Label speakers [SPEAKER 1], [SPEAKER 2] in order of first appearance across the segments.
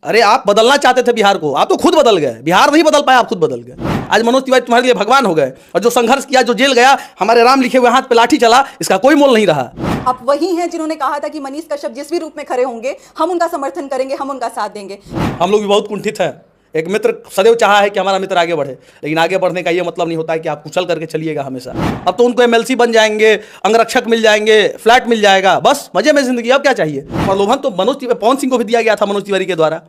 [SPEAKER 1] अरे आप बदलना चाहते थे बिहार को, आप तो खुद बदल गए। बिहार नहीं बदल पाया, आप खुद बदल गए। आज मनोज तिवारी तुम्हारे लिए भगवान हो गए, और जो संघर्ष किया, जो जेल गया, हमारे राम लिखे हुए हाथ पे लाठी चला, इसका कोई मोल नहीं रहा।
[SPEAKER 2] आप वही हैं जिन्होंने कहा था कि मनीष कश्यप जिस भी रूप में खड़े होंगे हम उनका समर्थन करेंगे, हम उनका साथ देंगे।
[SPEAKER 1] हम लोग भी बहुत कुंठित हैं। एक मित्र सदैव चाहा है कि हमारा मित्र आगे बढ़े, लेकिन आगे बढ़ने का ये मतलब नहीं होता है कि आप कुचल करके चलिएगा हमेशा। अब तो उनको एमएलसी बन जाएंगे, अंगरक्षक मिल जाएंगे, फ्लैट मिल जाएगा, बस मजे में जिंदगी। अब क्या चाहिए? प्रलोभन तो पवन सिंह को भी दिया गया था, मनोज तिवारी के द्वारा,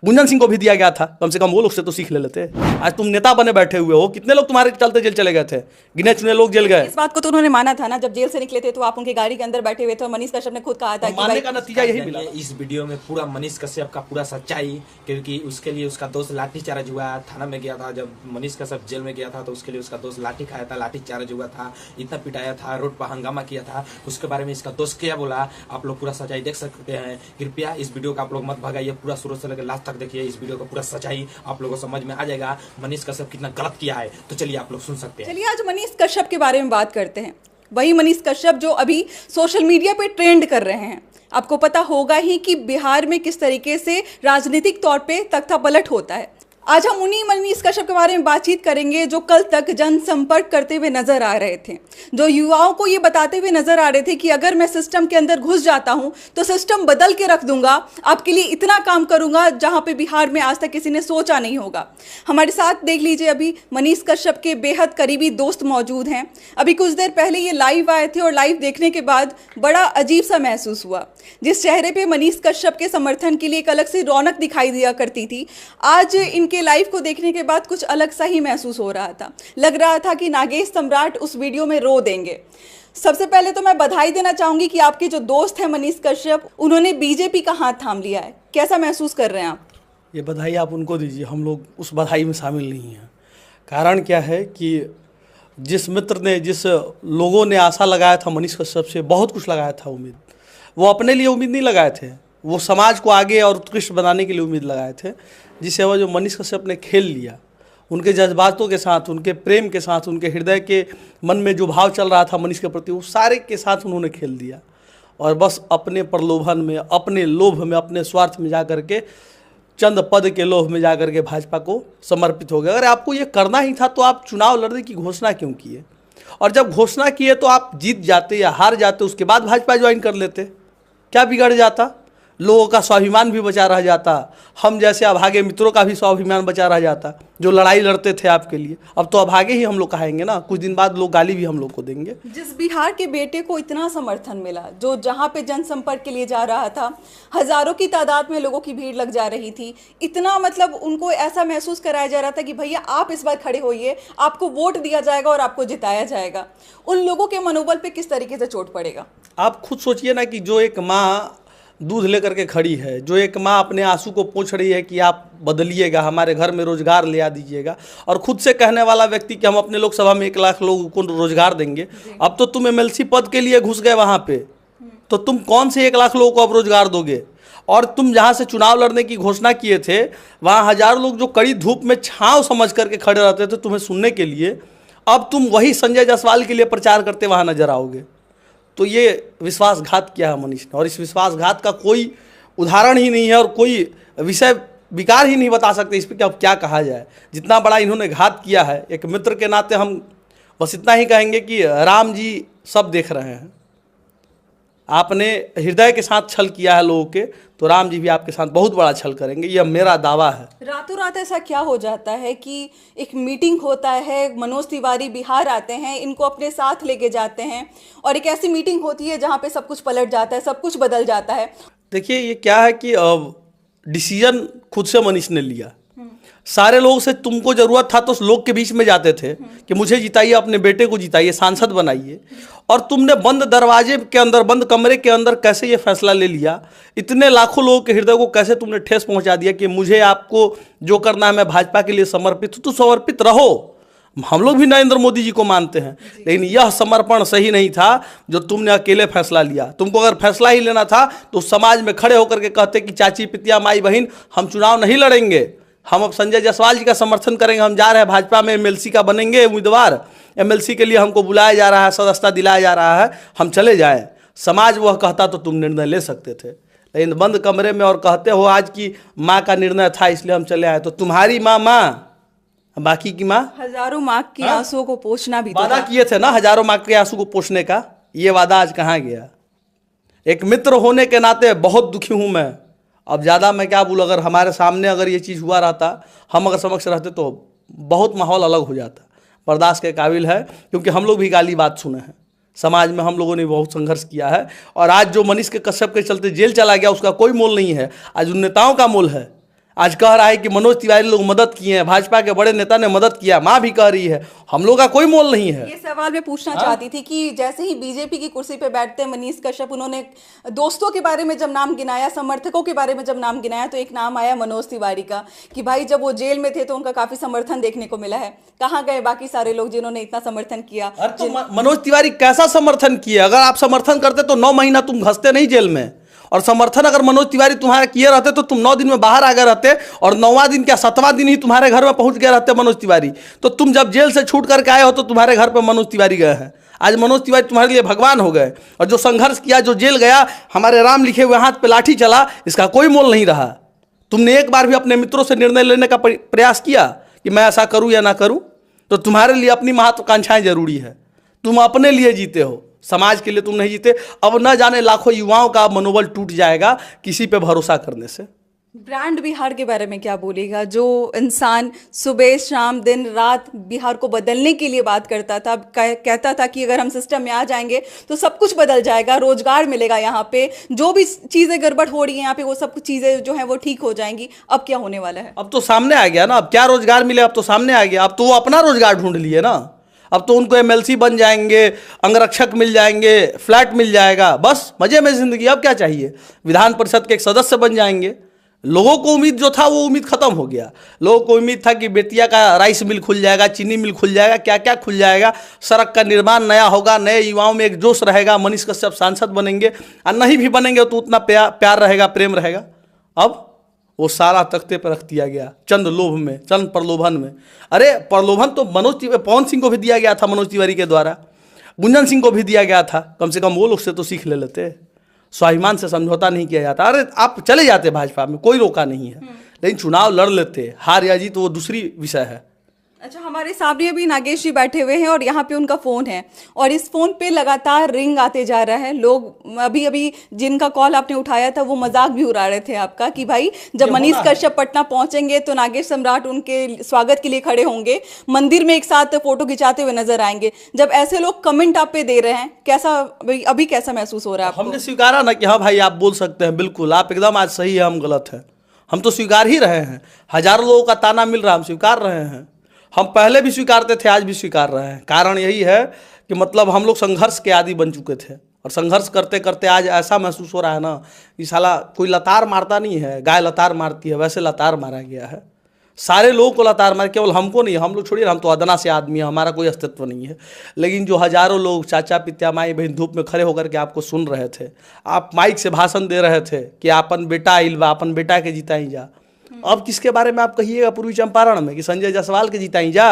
[SPEAKER 1] गुंजन सिंह को भी दिया गया था। कम से कम वो लोग से तो सीख ले लेते। आज तुम नेता बने बैठे हुए हो, कितने लोग तुम्हारे चलते जेल चले गए थे? गिने चुने लोग जेल गए।
[SPEAKER 2] इस बात को तो उन्होंने माना था ना, जब जेल से निकले थे तो आप उनकी गाड़ी के अंदर बैठे हुए थे और मनीष कश्यप ने खुद कहा था कि
[SPEAKER 1] मानने का नतीजा यही मिला।
[SPEAKER 3] इस वीडियो में पूरा मनीष कश्यप का पूरा सच्चाई, क्योंकि उसके लिए उसका दोस्त लाठीचार्ज हुआ, थाना में गया था। जब मनीष कश्यप जेल में गया था तो उसके लिए उसका दोस्त लाठी खाया था, लाठीचार्ज हुआ था, इतना पिटाया था, रोड पर हंगामा किया था। उसके बारे में इसका दोस्त क्या बोला, आप लोग पूरा सच्चाई देख सकते हैं। कृपया इस वीडियो को आप लोग मत भगाइए, पूरा शुरू से लेकर लास्ट तक देखिए। इस वीडियो को पूरा सच्चाई आप लोगों को समझ में आ जाएगा, मनीष कश्यप कितना गलत किया है। तो चलिए आप लोग सुन सकते हैं।
[SPEAKER 2] चलिए आज मनीष कश्यप के बारे में बात करते हैं। वही मनीष कश्यप जो अभी सोशल मीडिया पे ट्रेंड कर रहे हैं। आपको पता होगा ही कि बिहार में किस तरीके से राजनीतिक तौर पे तख्ता पलट होता है। आज हम उन्हीं मनीष कश्यप के बारे में बातचीत करेंगे जो कल तक जनसंपर्क करते हुए नजर आ रहे थे, जो युवाओं को ये बताते हुए नजर आ रहे थे कि अगर मैं सिस्टम के अंदर घुस जाता हूं तो सिस्टम बदल के रख दूंगा, आपके लिए इतना काम करूंगा जहां पे बिहार में आज तक किसी ने सोचा नहीं होगा। हमारे साथ देख लीजिए, अभी मनीष कश्यप के बेहद करीबी दोस्त मौजूद हैं। अभी कुछ देर पहले ये लाइव आए थे और लाइव देखने के बाद बड़ा अजीब सा महसूस हुआ। जिस चेहरे पे मनीष कश्यप के समर्थन के लिए एक अलग सी रौनक दिखाई दिया करती थी, आज इनके लाइव को देखने के बाद कुछ अलग सा ही महसूस हो रहा था। लग रहा था कि नागेश सम्राट उस वीडियो में रो देंगे। सबसे पहले तो मैं बधाई देना चाहूंगी कि आपके जो दोस्त हैं मनीष कश्यप, उन्होंने बीजेपी का हाथ थाम लिया है। कैसा महसूस कर रहे हैं आप?
[SPEAKER 1] ये बधाई आप उनको दीजिए, हम लोग उस बधाई में शामिल नहीं हैं। कारण क्या है कि जिस मित्र ने, जिस लोगों ने आशा लगाया था मनीष कश्यप से, बहुत कुछ लगाया था उम्मीद, वो अपने लिए उम्मीद नहीं लगाए थे, वो समाज को आगे और उत्कृष्ट बनाने के लिए उम्मीद लगाए थे। जिसे वह जो मनीष कश्यप ने खेल लिया, उनके जज्बातों के साथ, उनके प्रेम के साथ, उनके हृदय के मन में जो भाव चल रहा था मनीष के प्रति, वो सारे के साथ उन्होंने खेल दिया। और बस अपने प्रलोभन में, अपने लोभ में, अपने स्वार्थ में जाकर के, चंद पद के लोभ में जाकर के भाजपा को समर्पित हो गए। अगर आपको ये करना ही था तो आप चुनाव लड़ने की घोषणा क्यों किए? और जब घोषणा किए तो आप जीत जाते या हार जाते, उसके बाद भाजपा ज्वाइन कर लेते, क्या बिगड़ जाता? लोगों का स्वाभिमान भी बचा रह जाता, हम जैसे अभागे मित्रों का भी स्वाभिमान बचा रह जाता, जो लड़ाई लड़ते थे आपके लिए। अब तो अभागे ही हम लोग कहेंगे ना, कुछ दिन बाद लोग गाली भी हम लोग को देंगे।
[SPEAKER 2] जिस बिहार के बेटे को इतना समर्थन मिला, जो जहां पे जनसंपर्क के लिए जा रहा था, हजारों की तादाद में लोगों की भीड़ लग जा रही थी, इतना मतलब उनको ऐसा महसूस कराया जा रहा था कि भैया आप इस बार खड़े होइए, आपको वोट दिया जाएगा और आपको जिताया जाएगा। उन लोगों के मनोबल पे किस तरीके से चोट पड़ेगा?
[SPEAKER 1] आप खुद सोचिए ना कि जो एक माँ दूध लेकर के खड़ी है, जो एक माँ अपने आंसू को पोंछ रही है कि आप बदलिएगा, हमारे घर में रोजगार ले आ दीजिएगा, और खुद से कहने वाला व्यक्ति कि हम अपने लोकसभा में 1 लाख लोगों को रोजगार देंगे। अब तो तुम एमएलसी पद के लिए घुस गए वहाँ पे, तो तुम कौन से 1 लाख लोगों को अब रोजगार दोगे? और तुम जहाँ से चुनाव लड़ने की घोषणा किए थे, वहाँ हजारों लोग जो कड़ी धूप में छाँव समझ करके खड़े रहते थे तुम्हें सुनने के लिए, अब तुम वही संजय जायसवाल के लिए प्रचार करते वहाँ नजर आओगे। तो ये विश्वासघात किया है मनीष ने, और इस विश्वासघात का कोई उदाहरण ही नहीं है और कोई विषय विकार ही नहीं बता सकते इस पर कि अब क्या कहा जाए। जितना बड़ा इन्होंने घात किया है, एक मित्र के नाते हम बस इतना ही कहेंगे कि राम जी सब देख रहे हैं। आपने हृदय के साथ छल किया है लोगों के, तो राम जी भी आपके साथ बहुत बड़ा छल करेंगे, यह मेरा दावा है।
[SPEAKER 2] रातों रात ऐसा क्या हो जाता है कि एक मीटिंग होता है, मनोज तिवारी बिहार आते हैं, इनको अपने साथ लेके जाते हैं और एक ऐसी मीटिंग होती है जहां पे सब कुछ पलट जाता है, सब कुछ बदल जाता है।
[SPEAKER 1] देखिए ये क्या है कि डिसीजन खुद से मनीष ने लिया। सारे लोगों से तुमको जरूरत था तो लोग के बीच में जाते थे कि मुझे जिताइए, अपने बेटे को जिताइए, सांसद बनाइए, और तुमने बंद दरवाजे के अंदर, बंद कमरे के अंदर कैसे ये फैसला ले लिया? इतने लाखों लोगों के हृदय को कैसे तुमने ठेस पहुंचा दिया कि मुझे, आपको जो करना है, मैं भाजपा के लिए समर्पित हूँ। तो समर्पित रहो, हम लोग भी नरेंद्र मोदी जी को मानते हैं, लेकिन यह समर्पण सही नहीं था जो तुमने अकेले फैसला लिया। तुमको अगर फैसला ही लेना था तो समाज में खड़े होकर के कहते कि चाची, पितिया, माई, बहन, हम चुनाव नहीं लड़ेंगे, हम अब संजय जायसवाल जी का समर्थन करेंगे, हम जा रहे हैं भाजपा में, एमएलसी का बनेंगे उम्मीदवार, एमएलसी के लिए हमको बुलाया जा रहा है, सदस्यता दिलाया जा रहा है, हम चले जाएं। समाज वह कहता तो तुम निर्णय ले सकते थे, लेकिन बंद कमरे में और कहते हो आज की माँ का निर्णय था इसलिए हम चले आए। तो तुम्हारी माँ बाकी की माँ
[SPEAKER 2] हजारों माँ की आंसुओं को पोंछना भी तो
[SPEAKER 1] वादा
[SPEAKER 2] था।
[SPEAKER 1] किए थे ना हजारों माँ के आंसू को पोंछने का, ये वादा आज कहाँ गया। एक मित्र होने के नाते बहुत दुखी हूँ मैं। अब ज़्यादा मैं क्या बोलूँ, अगर हमारे सामने अगर ये चीज़ हुआ रहता, हम अगर समक्ष रहते तो बहुत माहौल अलग हो जाता। बर्दाश्त के काबिल है, क्योंकि हम लोग भी गाली बात सुने हैं, समाज में हम लोगों ने बहुत संघर्ष किया है। और आज जो मनीष के कश्यप के चलते जेल चला गया उसका कोई मोल नहीं है, आज उन नेताओं का मोल है। आज कह रहा है कि मनोज तिवारी लोग मदद किए हैं, भाजपा के बड़े नेता ने मदद किया, माँ भी कह रही है, हम लोग का कोई मोल नहीं है।
[SPEAKER 2] ये सवाल मैं पूछना चाहती थी कि जैसे ही बीजेपी की कुर्सी पे बैठते हैं मनीष कश्यप, उन्होंने दोस्तों के बारे में जब नाम गिनाया, समर्थकों के बारे में जब नाम गिनाया, तो एक नाम आया मनोज तिवारी का कि भाई जब वो जेल में थे तो उनका काफी समर्थन देखने को मिला है। कहाँ गए बाकी सारे लोग जिन्होंने इतना समर्थन किया?
[SPEAKER 1] अरे तो मनोज तिवारी कैसा समर्थन किया? अगर आप समर्थन करते तो 9 महीना तुम घसते नहीं जेल में, और समर्थन अगर मनोज तिवारी तुम्हारा किए रहते तो तुम 9 दिन में बाहर आ गए रहते, और 9वां दिन क्या 7वां दिन ही तुम्हारे घर में पहुंच गए रहते मनोज तिवारी। तो तुम जब जेल से छूट करके आए हो तो तुम्हारे घर पे मनोज तिवारी गए हैं। आज मनोज तिवारी तुम्हारे लिए भगवान हो गए। और जो संघर्ष किया, जो जेल गया, हमारे राम लिखे हुए हाथ पे लाठी चला, इसका कोई मोल नहीं रहा। तुमने एक बार भी अपने मित्रों से निर्णय लेने का प्रयास किया कि मैं ऐसा करूं या ना करूं? तो तुम्हारे लिए अपनी महत्वाकांक्षाएं जरूरी है। तुम अपने लिए जीते हो, समाज के लिए तुम नहीं जीते। अब न जाने लाखों युवाओं का मनोबल टूट जाएगा किसी पे भरोसा करने से।
[SPEAKER 2] ब्रांड बिहार के बारे में क्या बोलेगा? जो इंसान सुबह शाम दिन रात बिहार को बदलने के लिए बात करता था, कहता था कि अगर हम सिस्टम में आ जाएंगे तो सब कुछ बदल जाएगा, रोजगार मिलेगा, यहाँ पे जो भी चीज़ें गड़बड़ हो रही हैं यहाँ पे वो सब कुछ चीज़ें जो हैं वो ठीक हो जाएंगी। अब क्या होने वाला है?
[SPEAKER 1] अब तो सामने आ गया ना, अब क्या रोजगार मिले, अब तो सामने आ गया। अब तो वो अपना रोजगार ढूंढ लिए ना, अब तो उनको MLC बन जाएंगे, अंगरक्षक मिल जाएंगे, फ्लैट मिल जाएगा, बस मजे में जिंदगी। अब क्या चाहिए? विधान परिषद के एक सदस्य बन जाएंगे। लोगों को उम्मीद जो था वो उम्मीद खत्म हो गया। लोगों को उम्मीद था कि बेतिया का राइस मिल खुल जाएगा, चीनी मिल खुल जाएगा, क्या क्या खुल जाएगा, सड़क का निर्माण नया होगा, नए युवाओं में एक जोश रहेगा, मनीष कश्यप सांसद बनेंगे। और नहीं भी बनेंगे तो उतना प्यार रहेगा, प्रेम रहेगा। अब वो सारा तख्ते पर रख दिया गया चंद लोभ में, चंद प्रलोभन में। अरे प्रलोभन तो पवन सिंह को भी दिया गया था, मनोज तिवारी के द्वारा, गुंजन सिंह को भी दिया गया था। कम से कम वो लोग से तो सीख ले लेते। स्वाभिमान से समझौता नहीं किया जाता। अरे आप चले जाते भाजपा में, कोई रोका नहीं है, लेकिन चुनाव लड़ लेते, हार या जीत वो दूसरी विषय है।
[SPEAKER 2] अच्छा, हमारे सामने अभी नागेश जी बैठे हुए हैं और यहाँ पे उनका फ़ोन है और इस फ़ोन पे लगातार रिंग आते जा रहा है। लोग अभी जिनका कॉल आपने उठाया था वो मजाक भी उड़ा रहे थे आपका कि भाई जब मनीष कश्यप पटना पहुंचेंगे तो नागेश सम्राट उनके स्वागत के लिए खड़े होंगे, मंदिर में एक साथ फोटो खिंचाते हुए नजर आएंगे। जब ऐसे लोग कमेंट आप पे दे रहे हैं, कैसा अभी कैसा महसूस हो रहा है आपको?
[SPEAKER 1] हमने स्वीकारा ना कि हाँ भाई आप बोल सकते हैं, बिल्कुल आप एकदम आज सही है, हम गलत है। हम तो स्वीकार ही रहे हैं। हजारों लोगों का ताना मिल रहा है, हम स्वीकार रहे हैं। हम पहले भी स्वीकारते थे, आज भी स्वीकार रहे हैं। कारण यही है कि मतलब हम लोग संघर्ष के आदी बन चुके थे, और संघर्ष करते करते आज ऐसा महसूस हो रहा है ना कि साला कोई लतार मारता नहीं है, गाय लतार मारती है, वैसे लतार मारा गया है। सारे लोगों को लतार मार, केवल हमको नहीं। हम लोग छोड़िए, हम तो अदना से आदमी है, हमारा कोई अस्तित्व नहीं है। लेकिन जो हजारों लोग चाचा पित्या माई बहन धूप में खड़े होकर के आपको सुन रहे थे, आप माइक से भाषण दे रहे थे कि अपन बेटा आइल बा, अपन बेटा के जीता ही जा। अब किसके बारे में आप कहिएगा पूर्वी चंपारण में कि संजय जायसवाल के जीता ही जा?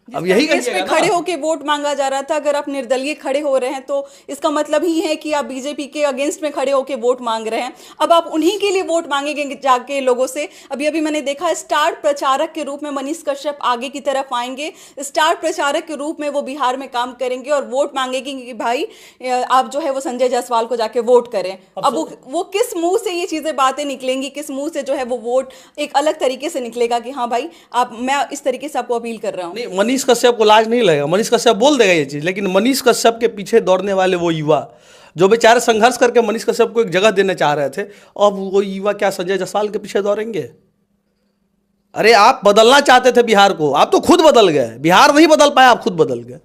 [SPEAKER 1] अब यही
[SPEAKER 2] इसमें खड़े होके वोट मांगा जा रहा था। अगर आप निर्दलीय खड़े हो रहे हैं तो इसका मतलब ही है कि आप बीजेपी के अगेंस्ट में खड़े होके वोट मांग रहे हैं। अब आप उन्हीं के लिए वोट मांगेंगे जाके लोगों से। अभी मैंने देखा स्टार प्रचारक के रूप में मनीष कश्यप आगे की तरफ आएंगे, स्टार प्रचारक के रूप में वो बिहार में काम करेंगे और वोट मांगेंगे कि भाई आप जो है वो संजय जायसवाल को जाके वोट करें। अब वो किस मुंह से ये चीजें बातें निकलेंगी, किस मुंह से जो है वो वोट एक अलग तरीके से निकलेगा कि हाँ भाई मैं इस तरीके से आपको अपील कर रहा हूँ।
[SPEAKER 1] मनीष कश्यप को लाज नहीं लगेगा, मनीष कश्यप बोल देगा ये चीज। लेकिन मनीष कश्यप के पीछे दौड़ने वाले वो युवा जो बेचारे संघर्ष करके मनीष कश्यप को एक जगह देने चाह रहे थे, अब वो युवा क्या संजय जायसवाल के पीछे दौड़ेंगे? अरे आप बदलना चाहते थे बिहार को, आप तो खुद बदल गए। बिहार नहीं बदल पाया, आप खुद बदल गए।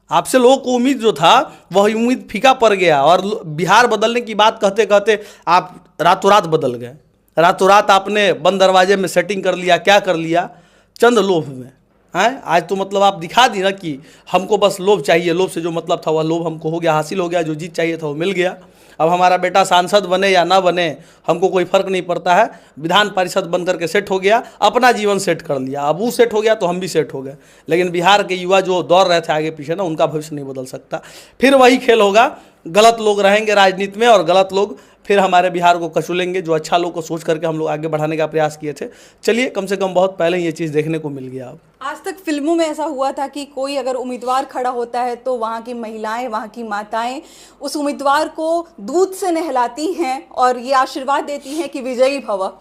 [SPEAKER 1] आपसे लोगों को उम्मीद जो था वह उम्मीद फीका पड़ गया, और बिहार बदलने की बात कहते कहते आप रातों रात बदल गए। रातों रात आपने बंद दरवाजे में सेटिंग कर लिया, क्या कर लिया? चंद लोभ में हैं। आज तो मतलब आप दिखा दी ना कि हमको बस लोभ चाहिए, लोभ से जो मतलब था वह लोभ हमको हो गया, हासिल हो गया, जो जीत चाहिए था वो मिल गया। अब हमारा बेटा सांसद बने या ना बने हमको कोई फर्क नहीं पड़ता है। विधान परिषद बन करके सेट हो गया, अपना जीवन सेट कर लिया। अब वो सेट हो गया तो हम भी सेट हो गए। लेकिन बिहार के युवा जो दौड़ रहे थे आगे पीछे ना, उनका भविष्य नहीं बदल सकता। फिर वही खेल होगा, गलत लोग रहेंगे राजनीति में और गलत लोग फिर हमारे बिहार को कचुलेंगे। जो अच्छा लोग को सोच करके हम लोग आगे बढ़ाने का प्रयास किए थे, चलिए कम से कम बहुत पहले ये चीज़ देखने को मिल गया। अब
[SPEAKER 2] आज तक फिल्मों में ऐसा हुआ था कि कोई अगर उम्मीदवार खड़ा होता है तो वहाँ की महिलाएं, वहाँ की माताएं उस उम्मीदवार को दूध से नहलाती हैं और ये आशीर्वाद देती हैं कि विजयी भव।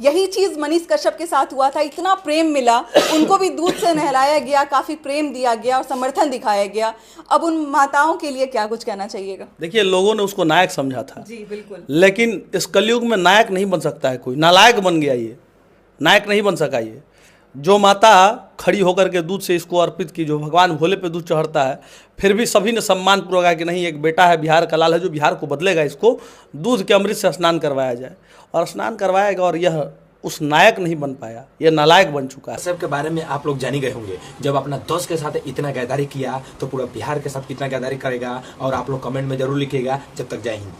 [SPEAKER 2] यही चीज़ मनीष कश्यप के साथ हुआ था, इतना प्रेम मिला, उनको भी दूध से नहलाया गया, काफ़ी प्रेम दिया गया और समर्थन दिखाया गया। अब उन माताओं के लिए क्या कुछ कहना चाहिएगा?
[SPEAKER 1] देखिए, लोगों ने उसको नायक समझा था
[SPEAKER 2] जी बिल्कुल,
[SPEAKER 1] लेकिन इस कलयुग में नायक नहीं बन सकता है कोई, नालायक बन गया ये, नायक नहीं बन सका ये। जो माता खड़ी होकर के दूध से इसको अर्पित की, जो भगवान भोले पे दूध चढ़ता है, फिर भी सभी ने सम्मान पूर्वक कहा कि नहीं, एक बेटा है, बिहार का लाल है, जो बिहार को बदलेगा, इसको दूध के अमृत से स्नान करवाया जाए। और स्नान करवाएगा और यह उस नायक नहीं बन पाया, यह नालायक बन चुका है।
[SPEAKER 3] सब के बारे में आप लोग जान ही गए होंगे, जब अपना दोस्त के साथ इतना गद्दारी किया तो पूरा बिहार के साथ कितना गद्दारी करेगा, और आप लोग कमेंट में जरूर लिखिएगा। जब तक जय हिंद।